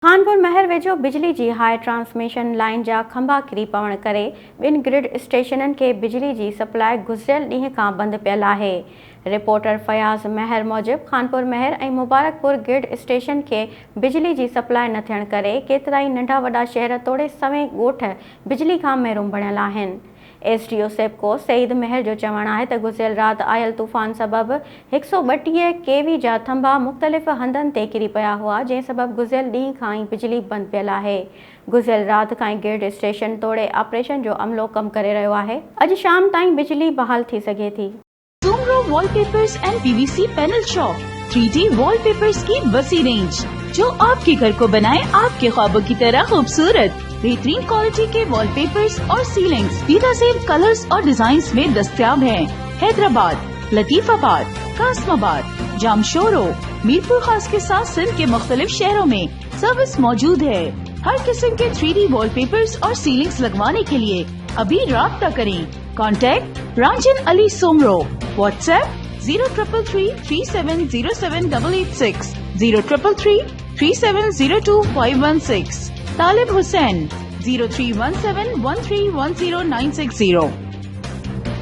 खानपुर महर वेझो बिजली जी हाई ट्रांसमिशन लाइन जा खंभा किरी पवण करे बिन ग्रिड स्टेशनन के बिजली जी सप्लाई गुज़िरियल ॾींहं खां बंद पियल आहे। रिपोर्टर फयाज़ महर मूजिब खानपुर महर ऐं मुबारकपुर ग्रिड स्टेशन के बिजली जी सप्लाई न थियण करे केतिराई नंढा वॾा शहर तोड़े सवें ॻोठ बिजली खां महरूम बणियल आहिनि। एसडीओ सेप्को सईद महर जो चवणु आहे त गुज़िरियल राति आयल तूफ़ान सबबि 132 केवी जा थंभा मुख़्तलिफ़ हंधनि ते किरी पिया हुआ, जंहिं सबबि गुज़िरियल ॾींहं खां ई बिजली बंदि पियल आहे। गुज़िरियल राति खां ई ग्रिड स्टेशन तोड़े ऑपरेशन जो अमलो कमु करे रहियो आहे। अॼु शाम ताईं बिजली बहाल थी सघे थी। Soomro wallpapers and PVC panel shop 3D wallpapers की वसी रेंज जो आपके घर को बनाए आपके ख्वाबों की तरह खूबसूरत। बेहतरीन क्वालिटी के वॉलपेपर्स और सीलिंग्स बेनज़ीर कलर्स और डिजाइन्स में दस्तयाब हैं। हैदराबाद, लतीफाबाद, कासमाबाद, जामशोरो, मीरपुर खास के साथ सिंध के मुख्तलिफ शहरों में सर्विस मौजूद है। हर किस्म के 3D वॉलपेपर्स और सीलिंग्स लगवाने के लिए अभी राब्ता करें। कॉन्टैक्ट रांझन अली सोमरो। व्हाट्सएप 0333370786 03333702 516। तालिब हुसैन 031713109660।